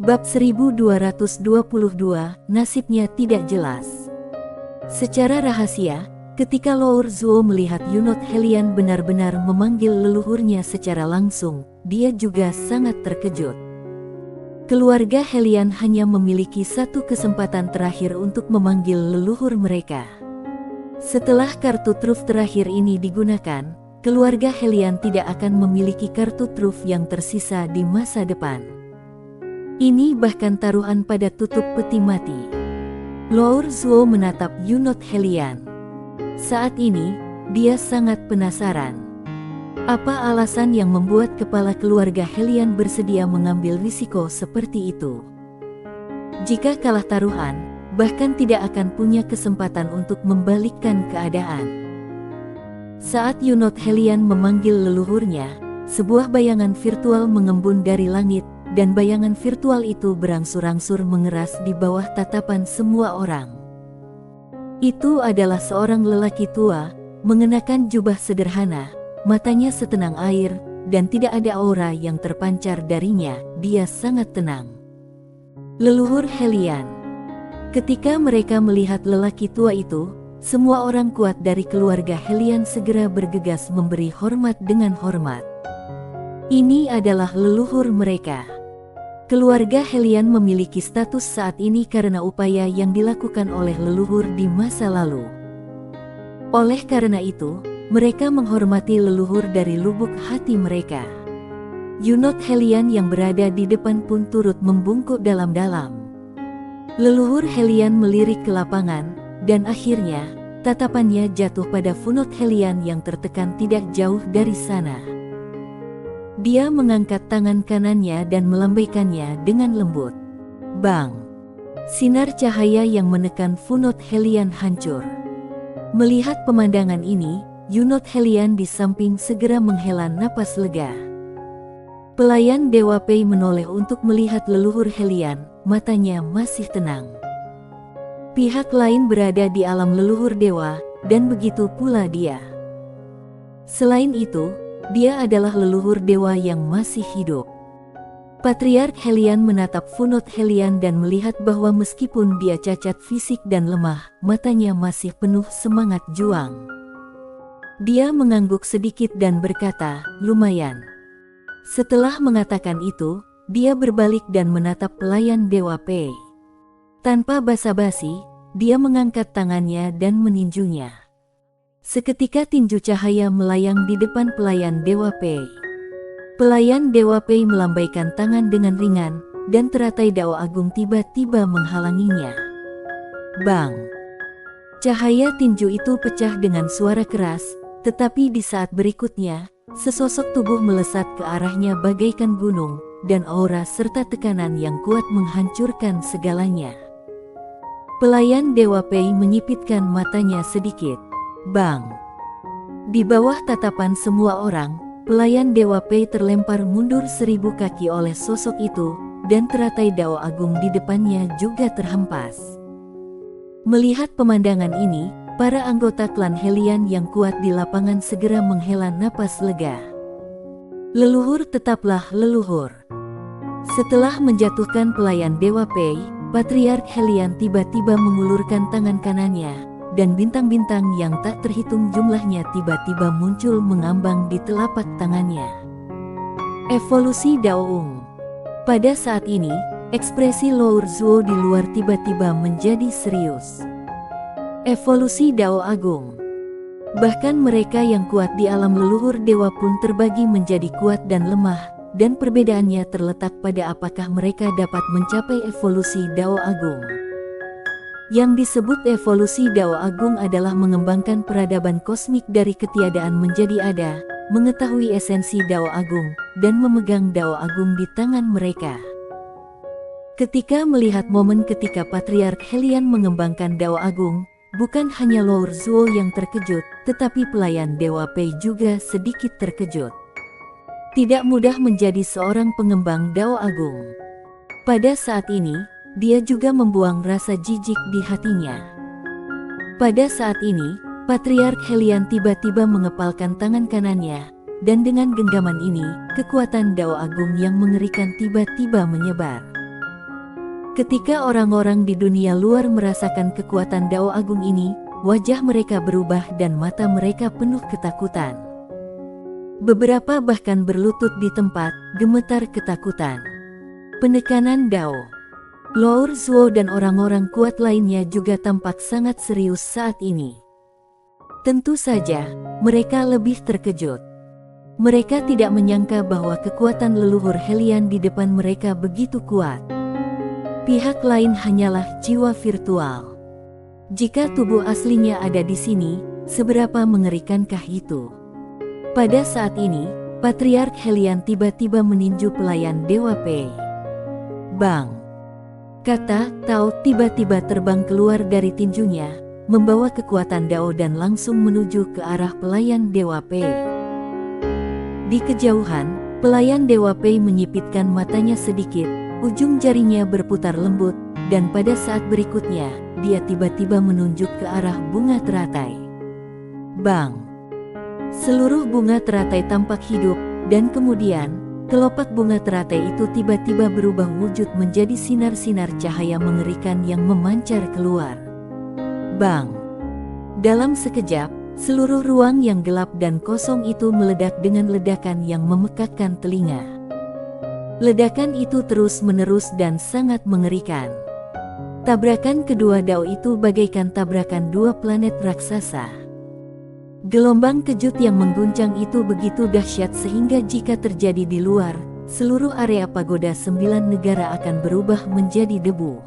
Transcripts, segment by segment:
Bab 1222, nasibnya tidak jelas. Secara rahasia, ketika Lour Zuo melihat Yunot Helian benar-benar memanggil leluhurnya secara langsung, dia juga sangat terkejut. Keluarga Helian hanya memiliki satu kesempatan terakhir untuk memanggil leluhur mereka. Setelah kartu truf terakhir ini digunakan, keluarga Helian tidak akan memiliki kartu truf yang tersisa di masa depan. Ini bahkan taruhan pada tutup peti mati. Lour Zuo menatap Yunot Helian. Saat ini, dia sangat penasaran. Apa alasan yang membuat kepala keluarga Helian bersedia mengambil risiko seperti itu? Jika kalah taruhan, bahkan tidak akan punya kesempatan untuk membalikkan keadaan. Saat Yunot Helian memanggil leluhurnya, sebuah bayangan virtual mengembun dari langit, dan bayangan virtual itu berangsur-angsur mengeras di bawah tatapan semua orang. Itu adalah seorang lelaki tua, mengenakan jubah sederhana, matanya setenang air, dan tidak ada aura yang terpancar darinya. Dia sangat tenang. Leluhur Helian. Ketika mereka melihat lelaki tua itu, semua orang kuat dari keluarga Helian segera bergegas memberi hormat dengan hormat. Ini adalah leluhur mereka. Keluarga Helian memiliki status saat ini karena upaya yang dilakukan oleh leluhur di masa lalu. Oleh karena itu, mereka menghormati leluhur dari lubuk hati mereka. Yunot Helian yang berada di depan pun turut membungkuk dalam-dalam. Leluhur Helian melirik ke lapangan, dan akhirnya, tatapannya jatuh pada Funot Helian yang tertekan tidak jauh dari sana. Dia mengangkat tangan kanannya dan melambaikannya dengan lembut. Bang! Sinar cahaya yang menekan Funot Helian hancur. Melihat pemandangan ini, Yunot Helian di samping segera menghela napas lega. Pelayan Dewa Pei menoleh untuk melihat leluhur Helian, matanya masih tenang. Pihak lain berada di alam leluhur dewa, dan begitu pula dia. Selain itu, dia adalah leluhur dewa yang masih hidup. Patriark Helian menatap Funot Helian dan melihat bahwa meskipun dia cacat fisik dan lemah, matanya masih penuh semangat juang. Dia mengangguk sedikit dan berkata, "Lumayan." Setelah mengatakan itu, dia berbalik dan menatap pelayan Dewa Pei. Tanpa basa-basi, dia mengangkat tangannya dan meninjunya. Seketika tinju cahaya melayang di depan pelayan Dewa Pei. Pelayan Dewa Pei melambaikan tangan dengan ringan, dan teratai Dao Agung tiba-tiba menghalanginya. Bang! Cahaya tinju itu pecah dengan suara keras, tetapi di saat berikutnya, sesosok tubuh melesat ke arahnya bagaikan gunung, dan aura serta tekanan yang kuat menghancurkan segalanya. Pelayan Dewa Pei menyipitkan matanya sedikit. Bang! Di bawah tatapan semua orang, pelayan Dewa Pei terlempar mundur 1000 kaki oleh sosok itu, dan teratai Dao Agung di depannya juga terhempas. Melihat pemandangan ini, para anggota klan Helian yang kuat di lapangan segera menghela napas lega. Leluhur tetaplah leluhur. Setelah menjatuhkan pelayan Dewa Pei, Patriark Helian tiba-tiba mengulurkan tangan kanannya, dan bintang-bintang yang tak terhitung jumlahnya tiba-tiba muncul mengambang di telapak tangannya. Evolusi Daoung. Pada saat ini, ekspresi Lour Zuo di luar tiba-tiba menjadi serius. Evolusi Dao Agung. Bahkan mereka yang kuat di alam leluhur dewa pun terbagi menjadi kuat dan lemah, dan perbedaannya terletak pada apakah mereka dapat mencapai evolusi Dao Agung. Yang disebut evolusi Dao Agung adalah mengembangkan peradaban kosmik dari ketiadaan menjadi ada, mengetahui esensi Dao Agung, dan memegang Dao Agung di tangan mereka. Ketika melihat momen ketika Patriark Helian mengembangkan Dao Agung, bukan hanya Lour Zuo yang terkejut, tetapi pelayan Dewa Pei juga sedikit terkejut. Tidak mudah menjadi seorang pengembang Dao Agung. Pada saat ini, dia juga membuang rasa jijik di hatinya. Pada saat ini, Patriark Helian tiba-tiba mengepalkan tangan kanannya, dan dengan genggaman ini, kekuatan Dao Agung yang mengerikan tiba-tiba menyebar. Ketika orang-orang di dunia luar merasakan kekuatan Dao Agung ini, wajah mereka berubah dan mata mereka penuh ketakutan. Beberapa bahkan berlutut di tempat, gemetar ketakutan. Penekanan Dao. Laur Zuo dan orang-orang kuat lainnya juga tampak sangat serius saat ini. Tentu saja, mereka lebih terkejut. Mereka tidak menyangka bahwa kekuatan leluhur Helian di depan mereka begitu kuat. Pihak lain hanyalah jiwa virtual. Jika tubuh aslinya ada di sini, seberapa mengerikankah itu? Pada saat ini, Patriark Helian tiba-tiba meninju pelayan Dewa Pei. Bang! Kata Tao tiba-tiba terbang keluar dari tinjunya, membawa kekuatan Dao dan langsung menuju ke arah pelayan Dewa Pei. Di kejauhan, pelayan Dewa Pei menyipitkan matanya sedikit, ujung jarinya berputar lembut, dan pada saat berikutnya, dia tiba-tiba menunjuk ke arah bunga teratai. Bang! Seluruh bunga teratai tampak hidup, dan kemudian, kelopak bunga teratai itu tiba-tiba berubah wujud menjadi sinar-sinar cahaya mengerikan yang memancar keluar. Bang! Dalam sekejap, seluruh ruang yang gelap dan kosong itu meledak dengan ledakan yang memekakkan telinga. Ledakan itu terus-menerus dan sangat mengerikan. Tabrakan kedua Dao itu bagaikan tabrakan dua planet raksasa. Gelombang kejut yang mengguncang itu begitu dahsyat sehingga jika terjadi di luar, seluruh area pagoda 9 negara akan berubah menjadi debu.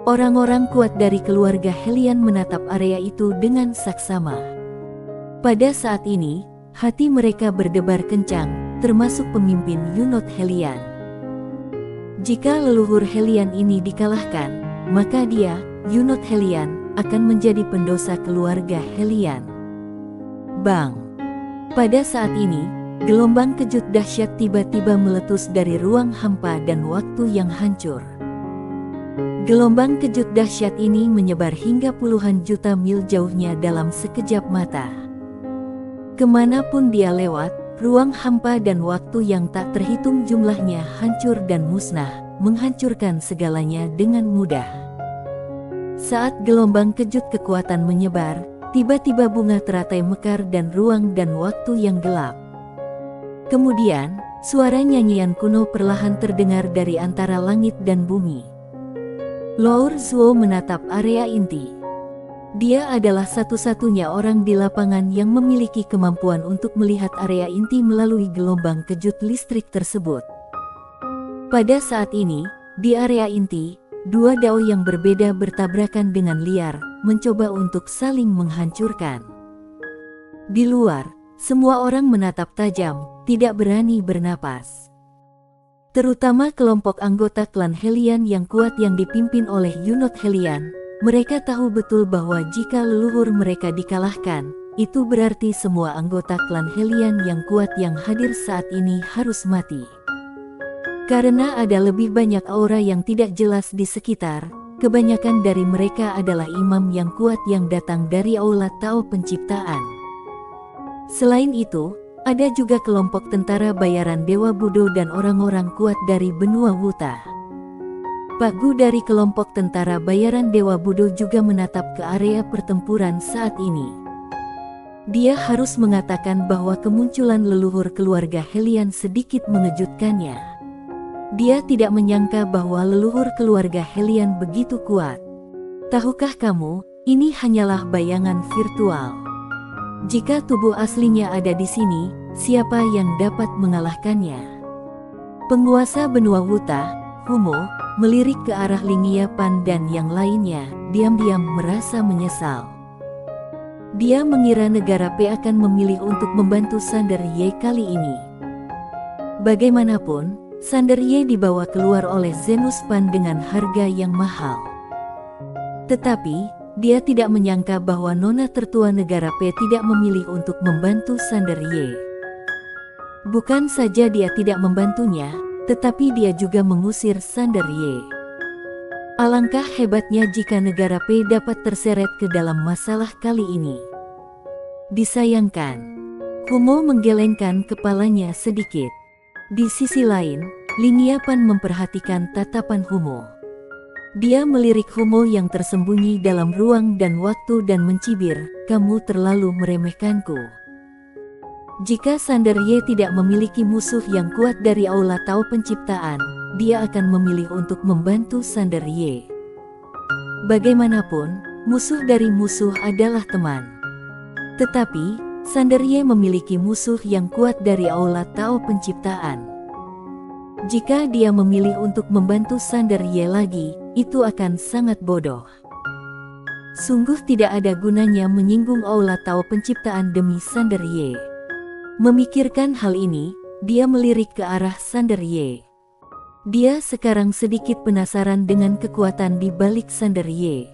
Orang-orang kuat dari keluarga Helian menatap area itu dengan saksama. Pada saat ini, hati mereka berdebar kencang, termasuk pemimpin Yunot Helian. Jika leluhur Helian ini dikalahkan, maka dia, Yunot Helian, akan menjadi pendosa keluarga Helian. Bang! Pada saat ini, gelombang kejut dahsyat tiba-tiba meletus dari ruang hampa dan waktu yang hancur. Gelombang kejut dahsyat ini menyebar hingga puluhan juta mil jauhnya dalam sekejap mata. Kemanapun dia lewat, ruang hampa dan waktu yang tak terhitung jumlahnya hancur dan musnah, menghancurkan segalanya dengan mudah. Saat gelombang kejut kekuatan menyebar, tiba-tiba bunga teratai mekar dan ruang dan waktu yang gelap. Kemudian, suara nyanyian kuno perlahan terdengar dari antara langit dan bumi. Laur Zuo menatap area inti. Dia adalah satu-satunya orang di lapangan yang memiliki kemampuan untuk melihat area inti melalui gelombang kejut listrik tersebut. Pada saat ini, di area inti, dua Dao yang berbeda bertabrakan dengan liar, mencoba untuk saling menghancurkan. Di luar, semua orang menatap tajam, tidak berani bernapas. Terutama kelompok anggota klan Helian yang kuat yang dipimpin oleh Yunot Helian, mereka tahu betul bahwa jika leluhur mereka dikalahkan, itu berarti semua anggota klan Helian yang kuat yang hadir saat ini harus mati. Karena ada lebih banyak aura yang tidak jelas di sekitar, kebanyakan dari mereka adalah imam yang kuat yang datang dari aula Tao penciptaan. Selain itu, ada juga kelompok tentara bayaran Dewa Budo dan orang-orang kuat dari benua Wuta. Pak Gu dari kelompok tentara bayaran Dewa Budo juga menatap ke area pertempuran saat ini. Dia harus mengatakan bahwa kemunculan leluhur keluarga Helian sedikit mengejutkannya. Dia tidak menyangka bahwa leluhur keluarga Helian begitu kuat. Tahukah kamu, ini hanyalah bayangan virtual. Jika tubuh aslinya ada di sini, siapa yang dapat mengalahkannya? Penguasa benua Wuta, Humo, melirik ke arah Lingia Pan dan yang lainnya, diam-diam merasa menyesal. Dia mengira negara P akan memilih untuk membantu Sander Ye kali ini. Bagaimanapun, Sander Ye dibawa keluar oleh Zenus Pan dengan harga yang mahal. Tetapi, dia tidak menyangka bahwa nona tertua negara P tidak memilih untuk membantu Sander Ye. Bukan saja dia tidak membantunya, tetapi dia juga mengusir Sander Ye. Alangkah hebatnya jika negara P dapat terseret ke dalam masalah kali ini. Disayangkan, Humo menggelengkan kepalanya sedikit. Di sisi lain, Lingia Pan memperhatikan tatapan Humo. Dia melirik Humo yang tersembunyi dalam ruang dan waktu dan mencibir, "Kamu terlalu meremehkanku." Jika Sander Ye tidak memiliki musuh yang kuat dari Aula Tao Penciptaan, dia akan memilih untuk membantu Sander Ye. Bagaimanapun, musuh dari musuh adalah teman. Tetapi, Sander Ye memiliki musuh yang kuat dari Aula Tao Penciptaan. Jika dia memilih untuk membantu Sander Ye lagi, itu akan sangat bodoh. Sungguh tidak ada gunanya menyinggung Aula Tao Penciptaan demi Sander Ye. Memikirkan hal ini, dia melirik ke arah Sander Ye. Dia sekarang sedikit penasaran dengan kekuatan di balik Sander Ye.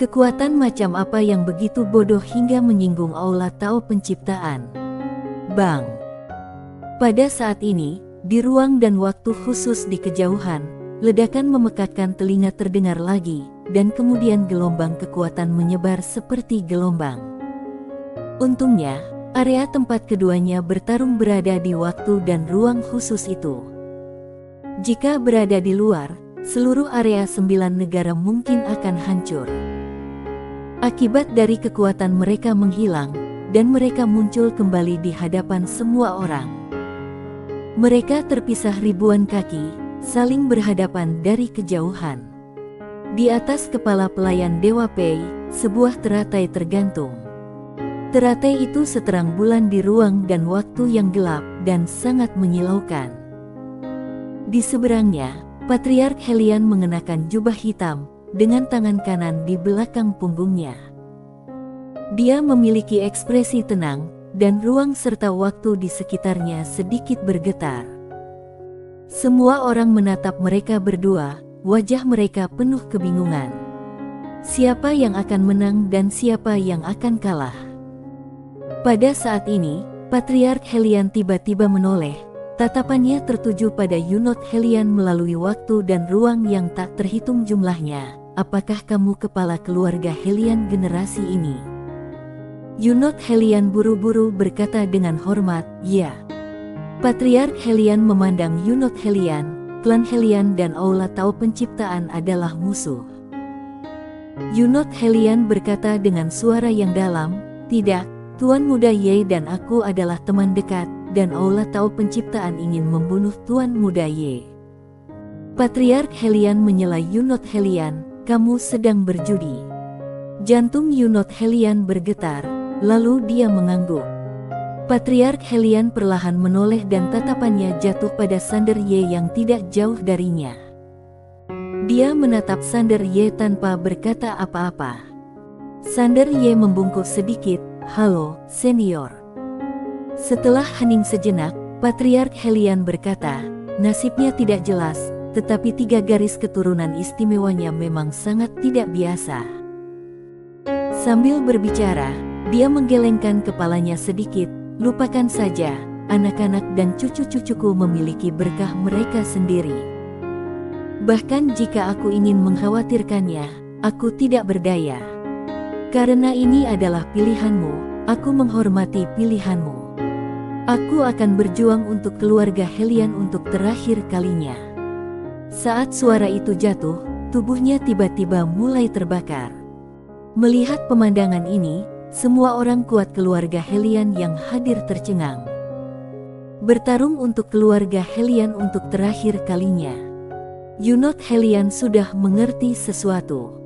Kekuatan macam apa yang begitu bodoh hingga menyinggung Aula Tao Penciptaan? Bang! Pada saat ini, di ruang dan waktu khusus di kejauhan, ledakan memekakkan telinga terdengar lagi, dan kemudian gelombang kekuatan menyebar seperti gelombang. Untungnya, area tempat keduanya bertarung berada di waktu dan ruang khusus itu. Jika berada di luar, seluruh area 9 negara mungkin akan hancur. Akibat dari kekuatan mereka menghilang, dan mereka muncul kembali di hadapan semua orang. Mereka terpisah ribuan kaki, saling berhadapan dari kejauhan. Di atas kepala pelayan Dewa Pei, sebuah teratai tergantung. Teratai itu seterang bulan di ruang dan waktu yang gelap dan sangat menyilaukan. Di seberangnya, Patriark Helian mengenakan jubah hitam, dengan tangan kanan di belakang punggungnya. Dia memiliki ekspresi tenang, dan ruang serta waktu di sekitarnya sedikit bergetar. Semua orang menatap mereka berdua, wajah mereka penuh kebingungan. Siapa yang akan menang dan siapa yang akan kalah? Pada saat ini, Patriark Helian tiba-tiba menoleh, tatapannya tertuju pada Yunot Helian melalui waktu dan ruang yang tak terhitung jumlahnya. "Apakah kamu kepala keluarga Helian generasi ini?" Yunot Helian buru-buru berkata dengan hormat, "Ya." Patriark Helian memandang Yunot Helian, klan Helian dan Aula Tao Penciptaan adalah musuh. Yunot Helian berkata dengan suara yang dalam, "Tidak, Tuan Muda Ye dan aku adalah teman dekat, dan Aula Tao Penciptaan ingin membunuh Tuan Muda Ye." Patriark Helian menyela Yunot Helian, "Kamu sedang berjudi." Jantung Yunot Helian bergetar, lalu dia mengangguk. Patriark Helian perlahan menoleh dan tatapannya jatuh pada Sander Ye yang tidak jauh darinya. Dia menatap Sander Ye tanpa berkata apa-apa. Sander Ye membungkuk sedikit, "Halo, senior." Setelah hening sejenak, Patriark Helian berkata, "Nasibnya tidak jelas, tetapi 3 garis keturunan istimewanya memang sangat tidak biasa." Sambil berbicara, dia menggelengkan kepalanya sedikit, "Lupakan saja, anak-anak dan cucu-cucuku memiliki berkah mereka sendiri. Bahkan jika aku ingin mengkhawatirkannya, aku tidak berdaya. Karena ini adalah pilihanmu, aku menghormati pilihanmu. Aku akan berjuang untuk keluarga Helian untuk terakhir kalinya." Saat suara itu jatuh, tubuhnya tiba-tiba mulai terbakar. Melihat pemandangan ini, semua orang kuat keluarga Helian yang hadir tercengang. Bertarung untuk keluarga Helian untuk terakhir kalinya. Yunot Helian sudah mengerti sesuatu.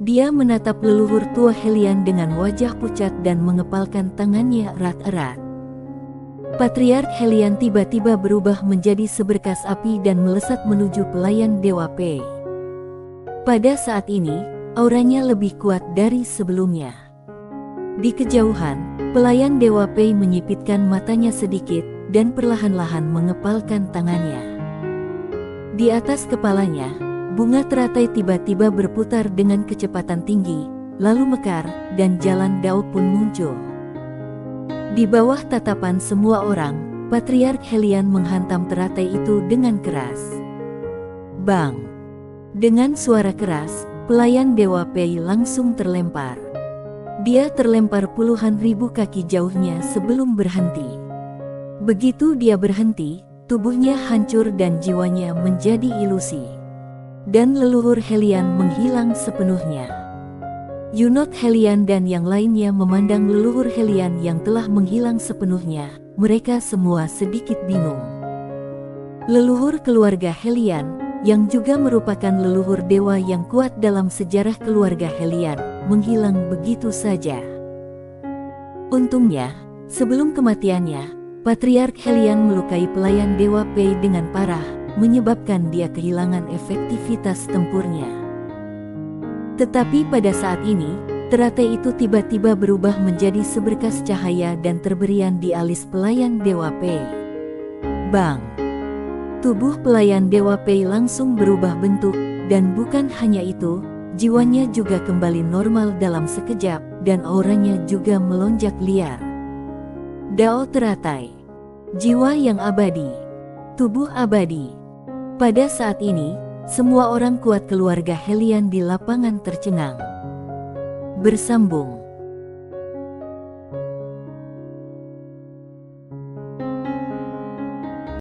Dia menatap leluhur tua Helian dengan wajah pucat dan mengepalkan tangannya erat-erat. Patriark Helian tiba-tiba berubah menjadi seberkas api dan melesat menuju pelayan Dewa Pei. Pada saat ini, auranya lebih kuat dari sebelumnya. Di kejauhan, pelayan Dewa Pei menyipitkan matanya sedikit dan perlahan-lahan mengepalkan tangannya. Di atas kepalanya, bunga teratai tiba-tiba berputar dengan kecepatan tinggi, lalu mekar, dan jalan Dao pun muncul. Di bawah tatapan semua orang, Patriark Helian menghantam teratai itu dengan keras. Bang! Dengan suara keras, pelayan Dewa Pei langsung terlempar. Dia terlempar puluhan ribu kaki jauhnya sebelum berhenti. Begitu dia berhenti, tubuhnya hancur dan jiwanya menjadi ilusi. dan leluhur Helian menghilang sepenuhnya. Yunot Helian dan yang lainnya memandang leluhur Helian yang telah menghilang sepenuhnya. Mereka semua sedikit bingung. Leluhur keluarga Helian, yang juga merupakan leluhur dewa yang kuat dalam sejarah keluarga Helian, menghilang begitu saja. Untungnya, sebelum kematiannya, Patriark Helian melukai pelayan Dewa Pei dengan parah, menyebabkan dia kehilangan efektivitas tempurnya. Tetapi pada saat ini, teratai itu tiba-tiba berubah menjadi seberkas cahaya dan terberian di alis pelayan Dewa Pei. Bang! Tubuh pelayan Dewa Pei langsung berubah bentuk, dan bukan hanya itu, jiwanya juga kembali normal dalam sekejap, dan auranya juga melonjak liar. Dao teratai. Jiwa yang abadi. Tubuh abadi. Pada saat ini, semua orang kuat keluarga Helian di lapangan tercengang. Bersambung.